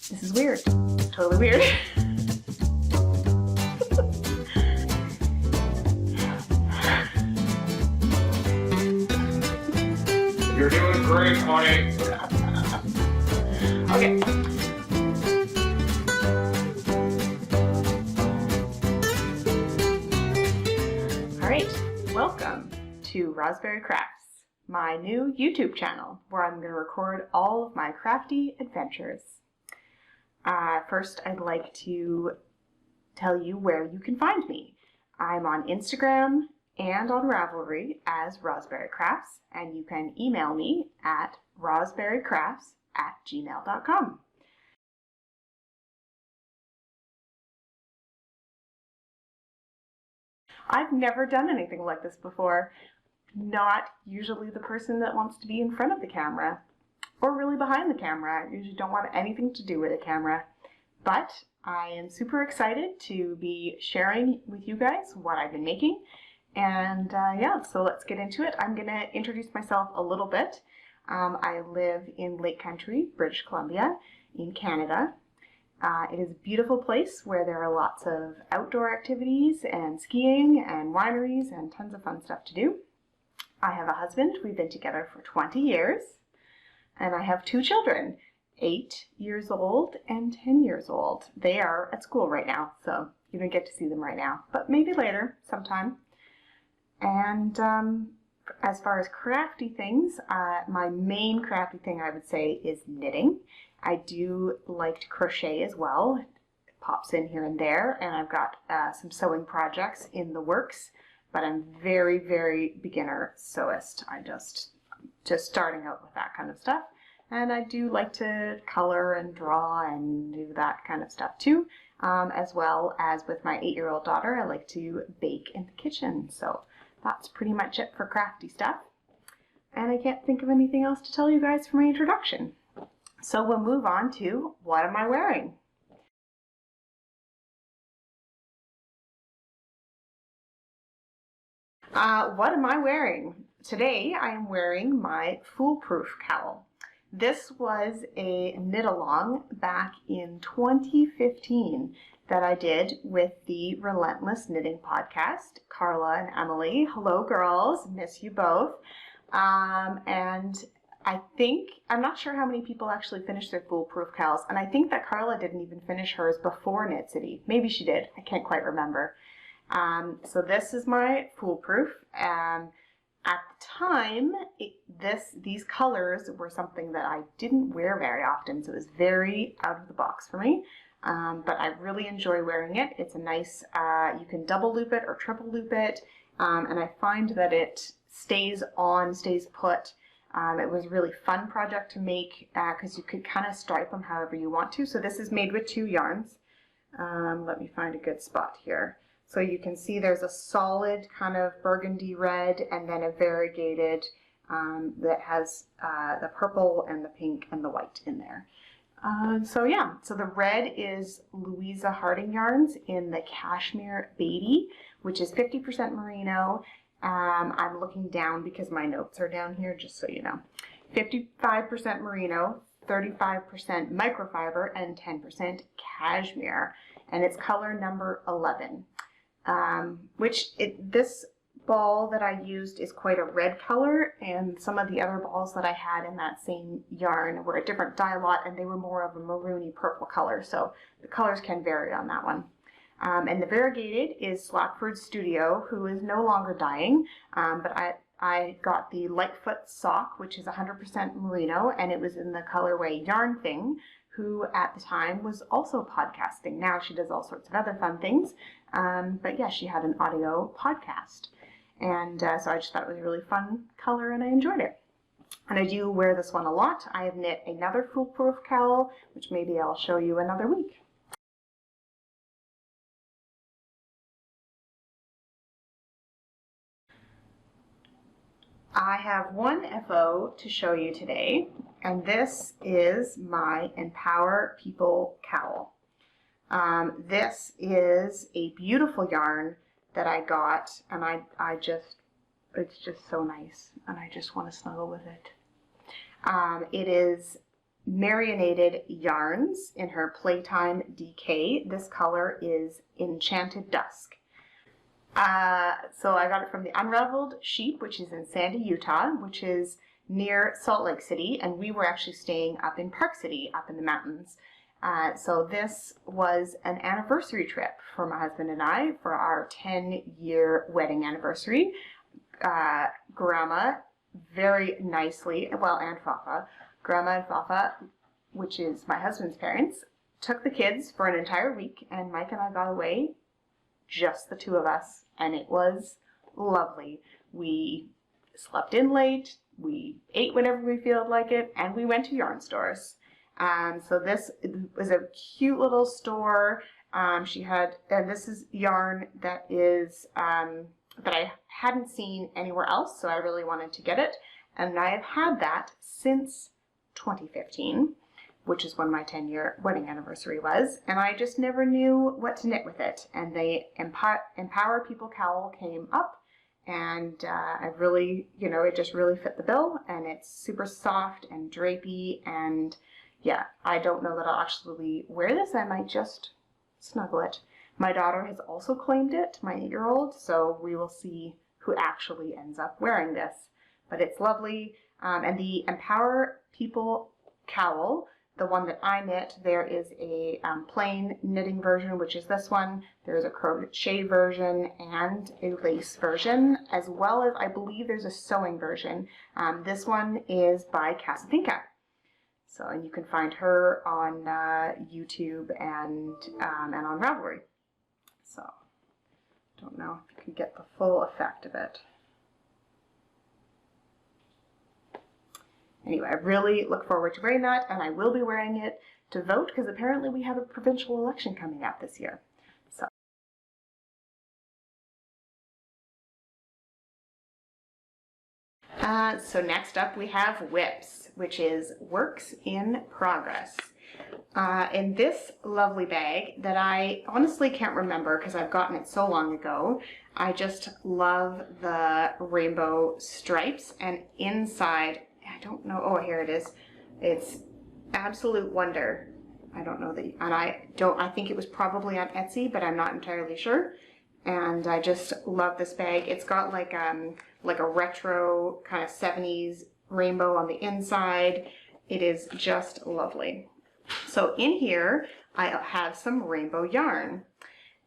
This is weird. Totally weird. You're doing great, honey. Okay. All right, welcome to Rosberry Crafts, my new YouTube channel where I'm going to record all of my crafty adventures. First, I'd like to tell you where you can find me. I'm on Instagram and on Ravelry as Rosberry Crafts, and you can email me at rosberrycrafts@gmail.com. I've never done anything like this before. Not usually the person that wants to be in front of the camera or really behind the camera. I usually don't want anything to do with a camera. But I am super excited to be sharing with you guys what I've been making. And yeah, so let's get into it. I'm going to introduce myself a little bit. I live in Lake Country, British Columbia, in Canada. It is a beautiful place where there are lots of outdoor activities and skiing and wineries and tons of fun stuff to do. I have a husband. We've been together for 20 years. And I have two children, 8 years old and 10 years old. They are at school right now, so you don't get to see them right now, but maybe later sometime. And as far as crafty things, my main crafty thing I would say is knitting. I do like to crochet as well. It pops in here and there, and I've got some sewing projects in the works, but I'm very, very beginner sewist. I just starting out with that kind of stuff. And I do like to color and draw and do that kind of stuff too. As well as with my 8-year-old daughter, I like to bake in the kitchen. So that's pretty much it for crafty stuff. And I can't think of anything else to tell you guys for my introduction. So we'll move on to what am I wearing? What am I wearing? Today I am wearing my foolproof cowl. This was a knit along back in 2015 that I did with the Relentless Knitting podcast, Carla and Emily. Hello girls, miss you both. And I'm not sure how many people actually finished their foolproof cowls, and I think that Carla didn't even finish hers before Knit City. Maybe she did, I can't quite remember. So this is my foolproof. At the time, these colors were something that I didn't wear very often, so it was very out of the box for me. But I really enjoy wearing it. It's a nice, you can double loop it or triple loop it, and I find that it stays put. It was a really fun project to make because you could kind of stripe them however you want to. So this is made with 2 yarns. Let me find a good spot here. So you can see there's a solid kind of burgundy red and then a variegated that has the purple and the pink and the white in there. So yeah, so the red is Louisa Harding yarns in the Cashmere Beatty, which is 50% merino. I'm looking down because my notes are down here, just so you know. 55% merino, 35% microfiber, and 10% cashmere. And it's color number 11. This ball that I used is quite a red color, and some of the other balls that I had in that same yarn were a different dye lot, and they were more of a maroony purple color, so the colors can vary on that one. And the variegated is Slackford Studio, who is no longer dyeing, but I got the Lightfoot sock, which is 100% merino, and it was in the colorway Yarn Thing, who at the time was also podcasting. Now she does all sorts of other fun things, but yeah, she had an audio podcast. And so I just thought it was a really fun color and I enjoyed it. And I do wear this one a lot. I have knit another foolproof cowl, which maybe I'll show you another week. I have one FO to show you today, and this is my Empower People cowl. This is a beautiful yarn that I got, and it's just so nice, and I just want to snuggle with it. It is marinated yarns in her Playtime DK. This color is Enchanted Dusk. So I got it from the Unraveled Sheep, which is in Sandy, Utah, which is near Salt Lake City, and we were actually staying up in Park City, up in the mountains. So this was an anniversary trip for my husband and I for our 10-year wedding anniversary. Grandma very nicely, well, and Fafa, Grandma and Fafa, which is my husband's parents, took the kids for an entire week, and Mike and I got away, just the two of us, and it was lovely. We slept in late, we ate whenever we felt like it, and we went to yarn stores. So this was a cute little store. She had, and this is yarn that is that I hadn't seen anywhere else, so I really wanted to get it. And I have had that since 2015, which is when my 10-year wedding anniversary was, and I just never knew what to knit with it. And the Empower People cowl came up, and I really, you know, it just really fit the bill, and it's super soft and drapey, and yeah, I don't know that I'll actually wear this. I might just snuggle it. My daughter has also claimed it, my 8-year-old, so we will see who actually ends up wearing this. But it's lovely, and the Empower People cowl, the one that I knit, there is a plain knitting version, which is this one. There's a crochet version and a lace version, as well as I believe there's a sewing version. This one is by Casabinka. So, and you can find her on YouTube and on Ravelry. So, don't know if you can get the full effect of it. Anyway, I really look forward to wearing that, and I will be wearing it to vote because apparently we have a provincial election coming up this year. So next up we have whips, which is works in progress. In this lovely bag that I honestly can't remember because I've gotten it so long ago, I just love the rainbow stripes, and inside, I don't know, oh here it is, it's Absolute Wonder. I don't know that, and I think it was probably on Etsy, but I'm not entirely sure. And I just love this bag. It's got like a retro kind of 70s rainbow on the inside. It is just lovely. So in here, I have some rainbow yarn.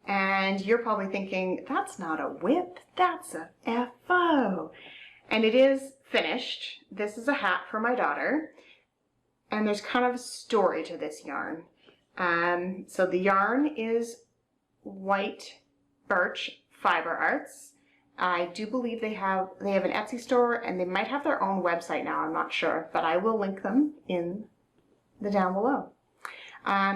And you're probably thinking, that's not a whip, that's a FO. And it is finished. This is a hat for my daughter. And there's kind of a story to this yarn. So the yarn is white birch fiber arts. I do believe they have an Etsy store, and they might have their own website now, I'm not sure, but I will link them in the down below.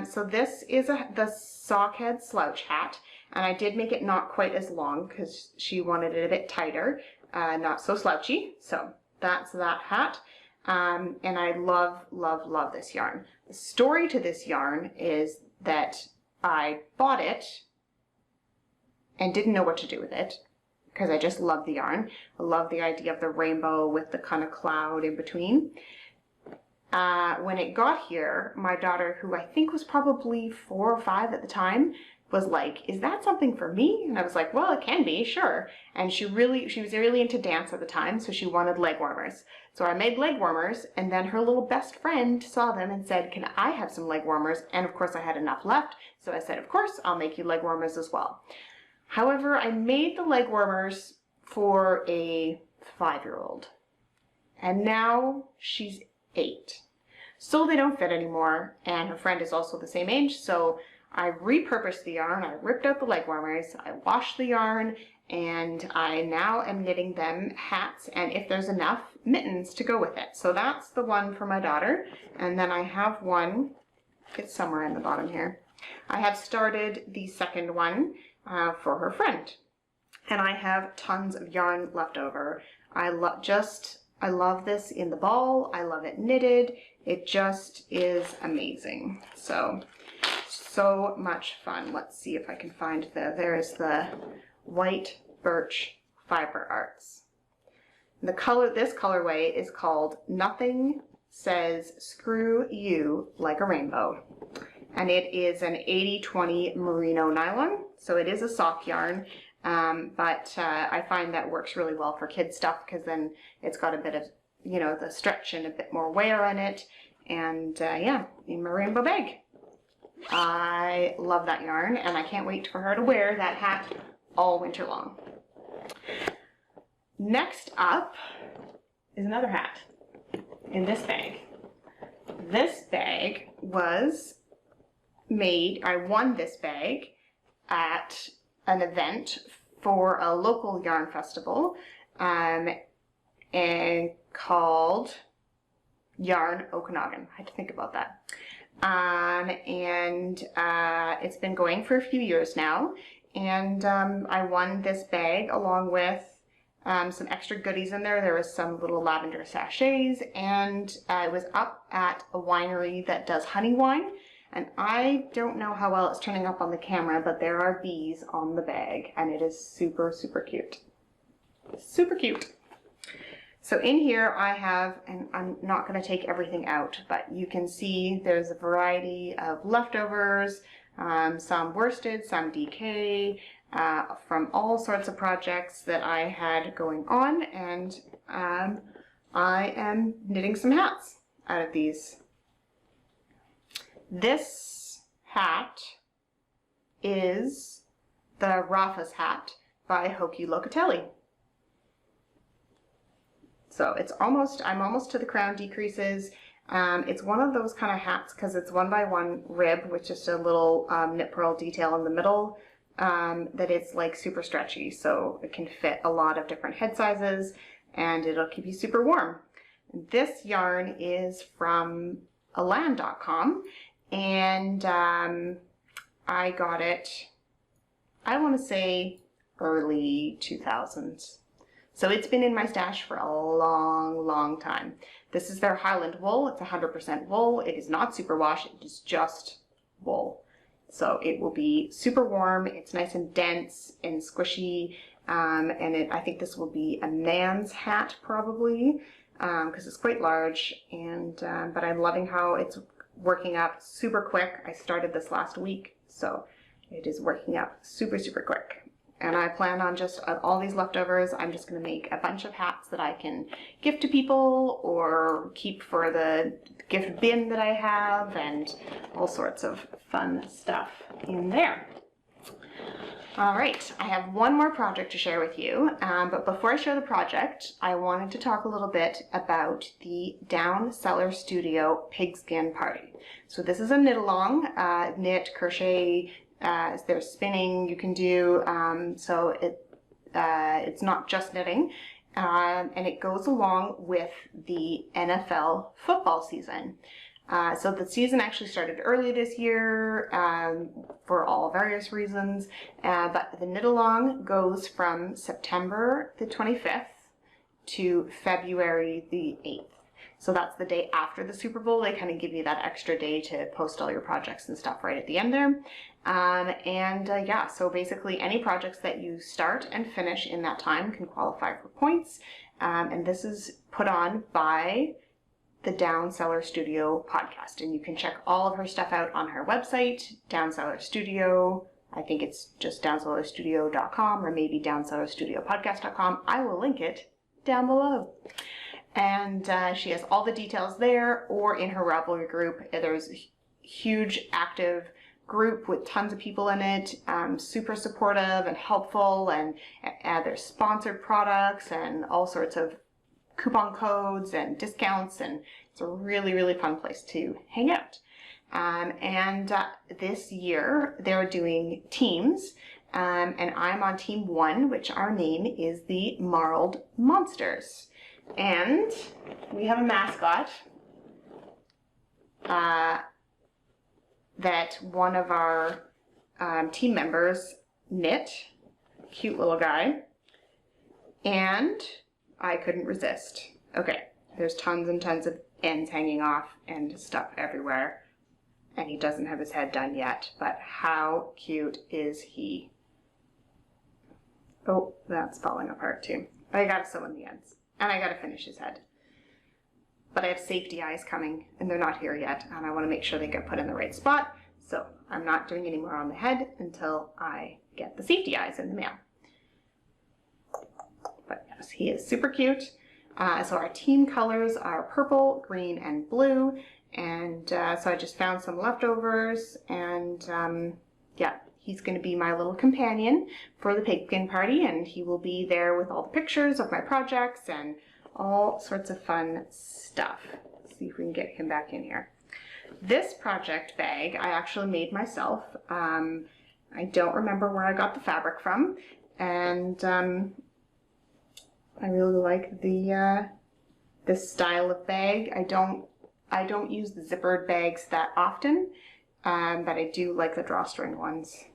So this is the sockhead slouch hat, and I did make it not quite as long because she wanted it a bit tighter, not so slouchy. So that's that hat. And I love, love, love this yarn. The story to this yarn is that I bought it and didn't know what to do with it because I just love the yarn. I love the idea of the rainbow with the kind of cloud in between. When it got here, my daughter, who I think was probably 4 or 5 at the time, was like, is that something for me? And I was like, well, it can be, sure. And she was really into dance at the time, so she wanted leg warmers. So I made leg warmers, and then her little best friend saw them and said, can I have some leg warmers? And of course I had enough left, so I said, of course, I'll make you leg warmers as well. However, I made the leg warmers for a 5-year-old, and now she's 8. So they don't fit anymore, and her friend is also the same age, so I repurposed the yarn, I ripped out the leg warmers, I washed the yarn, and I now am knitting them hats, and if there's enough, mittens to go with it. So that's the one for my daughter, and then I have one, it's somewhere in the bottom here. I have started the second one for her friend, and I have tons of yarn left over. I love this in the ball, I love it knitted, it just is amazing. So much fun. Let's see if I can find there's the white birch fiber arts. The color, this colorway is called Nothing says "Screw You Like a Rainbow." And it is an 80-20 merino nylon, so it is a soft yarn, but I find that works really well for kids stuff because then it's got a bit of, you know, the stretch and a bit more wear in it, and yeah, in my rainbow bag. I love that yarn, and I can't wait for her to wear that hat all winter long. Next up is another hat in this bag. This bag was made, I won this bag at an event for a local yarn festival and called Yarn Okanagan. I had to think about that. It's been going for a few years now, and I won this bag along with some extra goodies in there. There was some little lavender sachets, and it was up at a winery that does honey wine. And I don't know how well it's turning up on the camera, but there are bees on the bag, and it is super, super cute. Super cute. So in here I have, and I'm not going to take everything out, but you can see there's a variety of leftovers, some worsted, some DK, from all sorts of projects that I had going on, and I am knitting some hats out of these. This hat is the Rafa's hat by Hoki Locatelli. So it's almost, I'm almost to the crown decreases. It's one of those kind of hats because it's 1x1 rib with just a little knit purl detail in the middle that it's like super stretchy, so it can fit a lot of different head sizes and it'll keep you super warm. This yarn is from alan.com, and I got it, I want to say early 2000s. So it's been in my stash for a long, long time. This is their Highland wool. It's 100% wool. It is not superwash. It is just wool. So it will be super warm. It's nice and dense and squishy. I think this will be a man's hat probably because it's quite large. But I'm loving how it's working up super quick. I started this last week, so it is working up super, super quick. And I plan on just all these leftovers, I'm just going to make a bunch of hats that I can gift to people or keep for the gift bin that I have, and all sorts of fun stuff in there. All right, I have one more project to share with you, but before I share the project, I wanted to talk a little bit about the Down Cellar Studio Pigskin Party. So this is a knit-along, knit, crochet, there's spinning you can do, so it's not just knitting, and it goes along with the NFL football season. So the season actually started early this year for all various reasons, but the knit-along goes from September the 25th to February the 8th. So that's the day after the Super Bowl. They kind of give you that extra day to post all your projects and stuff right at the end there. Yeah, so basically any projects that you start and finish in that time can qualify for points. And this is put on by the Down Cellar Studio podcast. And you can check all of her stuff out on her website, Down Cellar Studio. I think it's just downcellarstudio.com or maybe downcellarstudiopodcast.com. I will link it down below. And she has all the details there, or in her Ravelry group. There's a huge active group with tons of people in it, super supportive and helpful, and there's sponsored products and all sorts of coupon codes and discounts, and it's a really, really fun place to hang out. This year they're doing teams, and I'm on team 1, which our name is the Marled Monsters. And we have a mascot that one of our team members knit. Cute little guy. And I couldn't resist. Okay, there's tons and tons of ends hanging off and stuff everywhere. And he doesn't have his head done yet, but how cute is he? Oh, that's falling apart too. I gotta sew in the ends. And I gotta finish his head. but I have safety eyes coming and they're not here yet, and I want to make sure they get put in the right spot. So I'm not doing any more on the head until I get the safety eyes in the mail. But yes, he is super cute. So our team colors are purple, green, and blue. And so I just found some leftovers, and yeah, he's going to be my little companion for the pigkin party, and he will be there with all the pictures of my projects and all sorts of fun stuff. Let's see if we can get him back in here. This project bag I actually made myself. I don't remember where I got the fabric from, and I really like the this style of bag. I don't use the zippered bags that often, but I do like the drawstring ones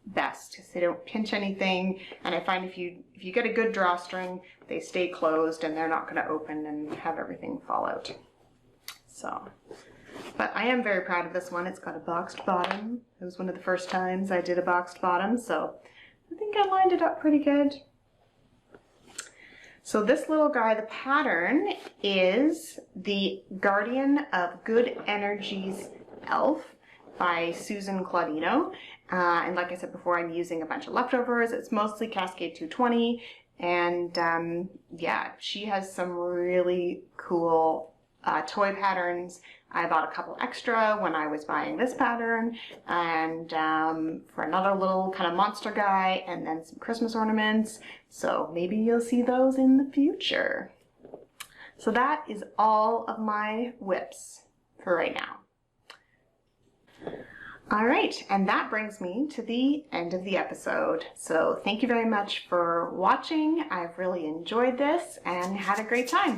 best because they don't pinch anything, and I find if you get a good drawstring, they stay closed and they're not going to open and have everything fall out. So, but I am very proud of this one. It's got a boxed bottom. It was one of the first times I did a boxed bottom, so I think I lined it up pretty good. So this little guy, the pattern is the Guardian of Good Energies Elf by Susan Claudino. And like I said before, I'm using a bunch of leftovers. It's mostly Cascade 220. And yeah, she has some really cool toy patterns. I bought a couple extra when I was buying this pattern, and for another little kind of monster guy, and then some Christmas ornaments. So maybe you'll see those in the future. So that is all of my whips for right now. All right, and that brings me to the end of the episode. So thank you very much for watching. I've really enjoyed this and had a great time,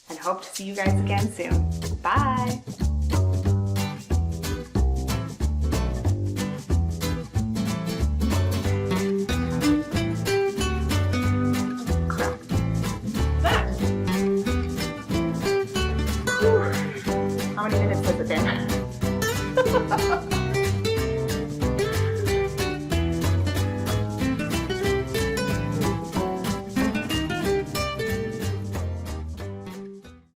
and hope to see you guys again soon. Bye. Crap. That. How many minutes has it been?